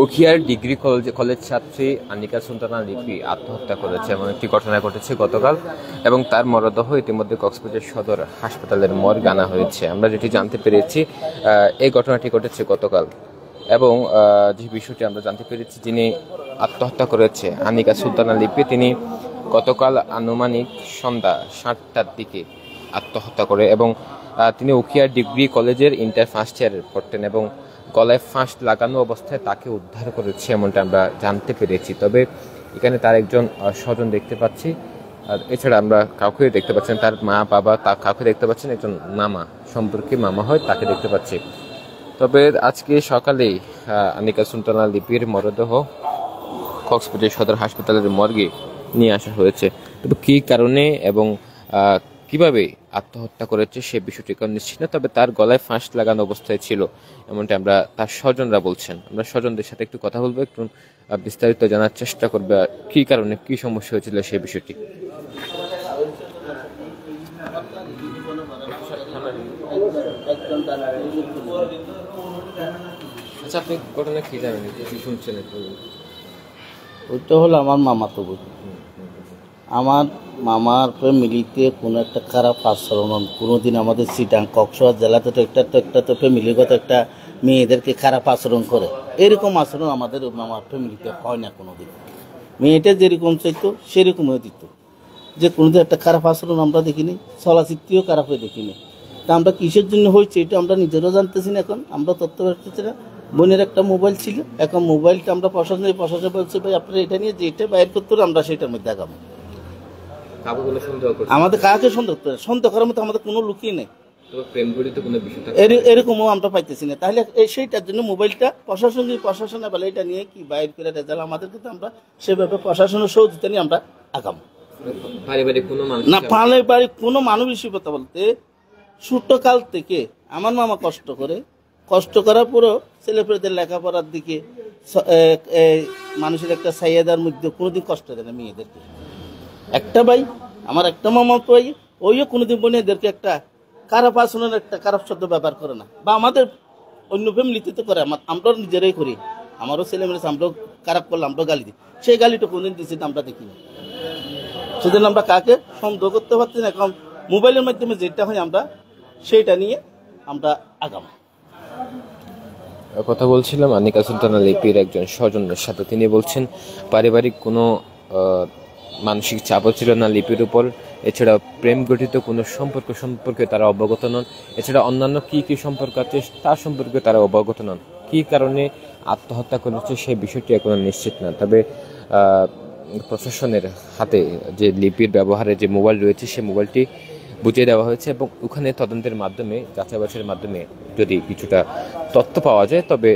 উখিয়ার degree college ছাত্রী আনিকা সুলতানা লিপি আত্মহত্যা করেছে এমন একটি ঘটনা ঘটেছে গতকাল, এবং তার মরদেহ ইতিমধ্যে কক্সবাজার সদর হাসপাতালের মর্গে আনা হয়েছে। আমরা যেটি জানতে পেরেছি, এই ঘটনাটি ঘটেছে গতকাল, এবং যে বিষয়টি আমরা জানতে পেরেছি, যিনি আত্মহত্যা করেছে আনিকা সুলতানা লিপি, তিনি গতকাল আনুমানিক সন্ধ্যা 7টার দিকে আত্মহত্যা করে, এবং তিনি উখিয়ার ডিগ্রি কলেজের ইন্টার ফার্স্ট ইয়ারে পড়তেন, এবং গলায় ফাঁস লাগানো অবস্থায় তাকে উদ্ধার করেছে এমনটা আমরা জানতে পেরেছি। তবে এখানে তার একজন স্বজন দেখতে পাচ্ছি, আর এছাড়া আমরা কাউকে দেখতে পাচ্ছি না। তার মা বাবা কাউকে দেখতে পাচ্ছেন, একজন মামা সম্পর্কে মামা হয় তাকে দেখতে পাচ্ছি। তবে আজকে সকালেই আনিকা সুলতানা লিপির মরদেহ কক্সবাজার সদর হাসপাতালের মর্গে নিয়ে আসা হয়েছে। তবে কী কারণে এবং কিভাবে আত্মহত্যা করেছে সে বিষয়টি কেউ নিশ্চিত না। তবে তার গলায় ফাঁস লাগানো অবস্থায় ছিল এমনটা আমরা তার স্বজনরা বলছেন। আমরা স্বজনদের সাথে একটু কথা বলবো, একটু বিস্তারিত জানার চেষ্টা করবে কি কারণে কি সমস্যা হয়েছিল সেই বিষয়টি। আচ্ছা, আপনি ঘটনা কি জানেন, কি শুনছেন? ওইটা হলো আমার মামাতো বোন। আমার মামার ফ্যামিলিতে কোনো একটা খারাপ আচরণ কোনোদিন আমাদের সিটাং কক্সবাজার জেলাতে তো একটা তো ফ্যামিলিগত একটা মেয়েদেরকে খারাপ আচরণ করে, এরকম আচরণ আমাদের মামার ফ্যামিলিতে হয় না কোনোদিন। মেয়েটা যেরকম চাইতো সেরকমই দিত, যে কোনোদিন একটা খারাপ আচরণ আমরা দেখিনি, চলাচিত্রও খারাপ হয়ে দেখিনি। তা আমরা কিসের জন্য হয়েছে এটা আমরা নিজেরও জানতেছি না, এখন আমরা তথ্য পাচ্ছি না। বোনের একটা মোবাইল ছিল, এখন মোবাইলটা আমরা প্রশাসন বলছে ভাই আপনারা এটা নিয়ে যেটা বাইর করতে হবে আমরা সেটার মধ্যে আগাবো। আমাদের কাকে সন্দেহ করার মতো আমাদের কোনো লুকিয়ে নেই, এরকমও আমরা পাইতেছি না। তাহলে সেইটার জন্য মোবাইলটা প্রশাসনের বেলা এটা নিয়ে কি বাইর করে রেজাল্ট আমাদের কিন্তু আমরা সেভাবে প্রশাসনের সহযোগিতা নিয়ে আমরা আগাবো না। পারিবারিক কোনো মানবিকতা বলতে ছোটকাল থেকে আমার মামা কষ্ট করার পরও ছেলেপেলেদের লেখাপড়ার দিকে মানুষের একটা চাহিদার মধ্যে কোনোদিন কষ্ট দেয় না মেয়েদেরকে। একটা ভাই আমার একটা মামা ভাই, ওইও কোনোদিন বোনেদেরকে একটা খারাপ আচরণের একটা খারাপ শব্দ ব্যবহার করে না, বা আমাদের অন্য ফ্যামিলিতে তো করে, আমরাও নিজেরাই করি। আমারও ছেলে মেয়ে আমরাও খারাপ করলে আমরাও গালি দিই, সেই গালিটা কোনদিন দিচ্ছি আমরা দেখি না। সেজন্য আমরা কাকে সন্দেহ করতে পারছি না। এখন মোবাইলের মাধ্যমে যেটা হয় আমরা সেইটা নিয়ে আমরা আগাবো। কথা বলছিলাম আনিকা সুলতানা লিপির একজন স্বজনের সাথে। তিনি বলছেন পারিবারিক কোনো মানসিক চাপও ছিল না লিপির উপর, এছাড়া প্রেম গঠিত কোনো সম্পর্কে তারা অবগত নন, এছাড়া অন্যান্য কি কি সম্পর্ক আছে তার সম্পর্কে তারা অবগত নন। কি কারণে আত্মহত্যা করেছে সেই বিষয়টি এখনো নিশ্চিত না। তবে প্রশাসনের হাতে যে লিপির ব্যবহারে যে মোবাইল রয়েছে সেই মোবাইলটি বুঝিয়ে দেওয়া হয়েছে, এবং ওখানে তদন্তের মাধ্যমে যাচাই বাছাইয়ের মাধ্যমে যদি কিছুটা তথ্য পাওয়া যায় তবে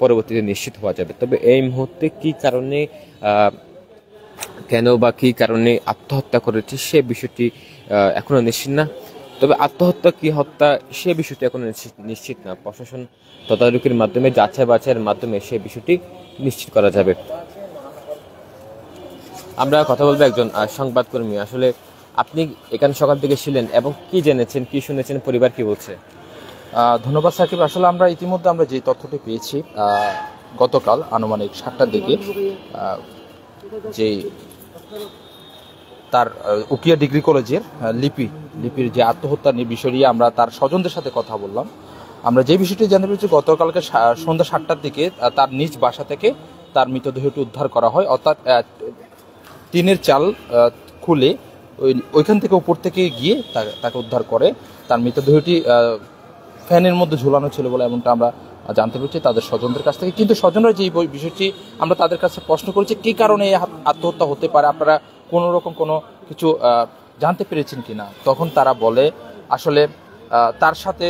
পরবর্তীতে নিশ্চিত হওয়া যাবে। তবে এই মুহূর্তে কি কারণে কেন বা কি কারণে আত্মহত্যা করেছে সে বিষয়টি এখনো নিশ্চিত না। তবে আত্মহত্যা কি হত্যা সে বিষয়টি এখনো নিশ্চিত না। প্রশাসন তদারকির মাধ্যমে যাচাই বাছাইয়ের মাধ্যমে সে বিষয়টি নিশ্চিত করা যাবে। আমরা কথা বলবো একজন সংবাদকর্মী। আসলে আপনি এখানে সকাল থেকে ছিলেন এবং কি জেনেছেন, কি শুনেছেন, পরিবার কি বলছে? ধন্যবাদ সাকিব। আসলে আমরা ইতিমধ্যে যে তথ্যটি পেয়েছি, গতকাল আনুমানিক 7টার দিকে যে তার উকিয়া ডিগ্রি কলেজের লিপির যে আত্মহত্যার বিষয় নিয়ে আমরা তার স্বজনদের সাথে কথা বললাম। আমরা যে বিষয়টি জানতে পেরেছি, গতকালকে সন্ধ্যা 7টার দিকে তার নিজ বাসা থেকে তার মৃতদেহটি উদ্ধার করা হয়, অর্থাৎ টিনের চাল খুলে ওইখান থেকে উপর থেকে গিয়ে তাকে উদ্ধার করে। তার মৃতদেহটি ফ্যানের মধ্যে ঝুলানো ছিল বলে এমনটা আমরা জানতে পেরেছি তাদের স্বজনদের কাছ থেকে। কিন্তু স্বজনরা যে বিষয়টি আমরা তাদের কাছে প্রশ্ন করেছি কী কারণে আত্মহত্যা হতে পারে, আপনারা কোনো রকম কোনো কিছু জানতে পেরেছেন কিনা, তখন তারা বলে আসলে তার সাথে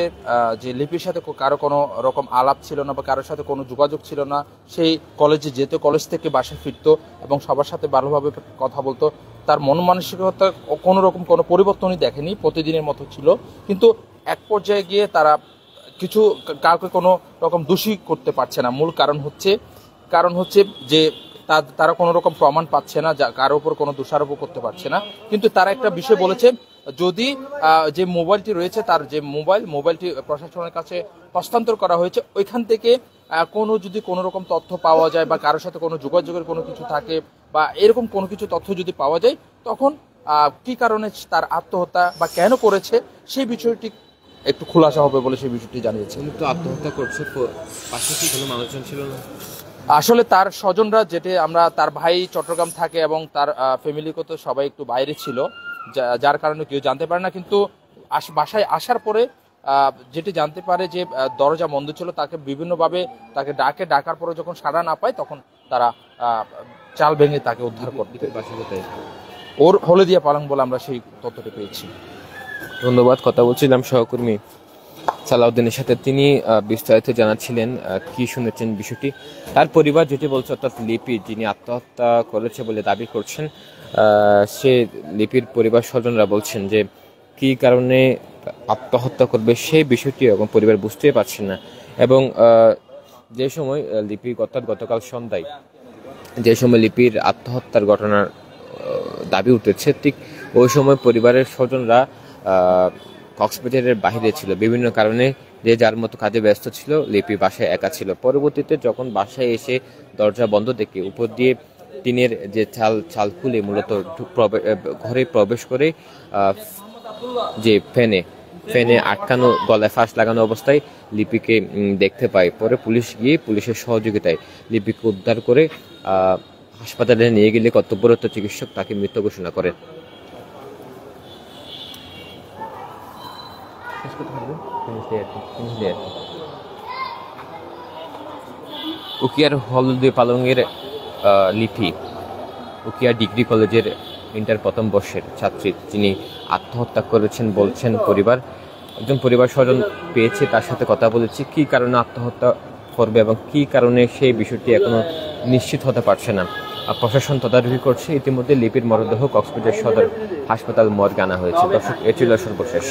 যে লিপির সাথে কারো কোনো রকম আলাপ ছিল না বা কারোর সাথে কোনো যোগাযোগ ছিল না। সেই কলেজে যেত, কলেজ থেকে বাসায় ফিরতো এবং সবার সাথে ভালোভাবে কথা বলতো। তার মন মানসিকতা কোনো রকম কোনো পরিবর্তনই দেখেনি, প্রতিদিনের মতো ছিল। কিন্তু এক পর্যায়ে গিয়ে তারা কিছু কাউকে কোনো রকম দোষী করতে পারছে না। মূল কারণ হচ্ছে যে তারা কোনো রকম প্রমাণ পাচ্ছে না, কারোর উপর কোনো দোষারোপ করতে পারছে না। কিন্তু তারা একটা বিষয় বলেছে, যদি যে মোবাইলটি রয়েছে তার যে মোবাইলটি প্রশাসনের কাছে হস্তান্তর করা হয়েছে, ওইখান থেকে কোনো যদি কোনো রকম তথ্য পাওয়া যায় বা কারোর সাথে কোনো যোগাযোগের কোনো কিছু থাকে বা এরকম কোনো কিছু তথ্য যদি পাওয়া যায়, তখন কি কারণে তার আত্মহত্যা বা কেন করেছে সেই বিষয়টি একটু খোলাসা হবে বলে সেই বিষয়টি জানিয়েছে। উনি তো আত্মহত্যা করছে, পাশে কি কোনো মানুষজন ছিল না? আসলে তার স্বজনরা, যেটি আমরা, তার ভাই চট্টগ্রাম থাকে এবং তার ফ্যামিলিগত সবাই একটু বাইরে ছিল, যার কারণে কেউ জানতে পারে না। কিন্তু বাসায় আসার পরে যেটি জানতে পারে যে দরজা বন্ধ ছিল, তাকে বিভিন্নভাবে তাকে ডাকার পরে যখন সাড়া না পায় তখন তারা চাল ভেঙে তাকে উদ্ধার করতে। ওর হলদিয়া পালং বলে আমরা সেই তথ্যটি পেয়েছি। ধন্যবাদ। কথা বলছিলাম সহকর্মী সালাউদ্দিনের সাথে, তিনি বিস্তারিত জানাচ্ছিলেন কি শুনেছেন বিষয়টি। তার পরিবার যেটি বলছে, অর্থাৎ লিপি যিনি আত্মহত্যা করেছে বলে দাবি করছেন, সে লিপির পরিবার স্বজনরা বলছেন যে কি কারণে আত্মহত্যা করবে সেই বিষয়টি এবং পরিবার বুঝতেই পারছেন না। এবং যে সময় লিপি গতকাল সন্ধ্যায় যে সময় লিপির আত্মহত্যার ঘটনার দাবি উঠেছে, ঠিক ওই সময় পরিবারের স্বজনরা কক্সবাজারের বাইরে ছিল, বিভিন্ন কারণে যে যার মতো কাজে ব্যস্ত ছিল। লিপি বাসায় একা ছিল। পরবর্তীতে যখন বাসায় এসে দরজা বন্ধ দেখে উপর দিয়ে টিনের যে চাল খুলে মূলত ঘরে প্রবেশ করে যে ফ্যানে আটকানো, গলায় ফাঁস লাগানো অবস্থায় লিপিকে দেখতে পায়। পরে পুলিশ গিয়ে পুলিশের সহযোগিতায় লিপিকে উদ্ধার করে হাসপাতালে নিয়ে গেলে কর্তব্যরত চিকিৎসক তাকে মৃত ঘোষণা করেন। উকিয়ার হলদিয়া পালংয়ের লিপি উকিয়া ডিগ্রি কলেজের ইন্টার প্রথম বর্ষের ছাত্রী, যিনি আত্মহত্যা করেছেন বলছেন পরিবার। একজন পরিবার স্বজন পেয়েছে, তার সাথে কথা বলেছি। কি কারণে আত্মহত্যা করবে এবং কি কারণে সেই বিষয়টি এখনো নিশ্চিত হতে পারছে না। প্রশাসন তদারকি করছে। ইতিমধ্যে লিপির মরদেহ কক্সবাজার সদর হাসপাতাল মর্গে আনা হয়েছে। দর্শক, এ ছিল সর্বশেষ।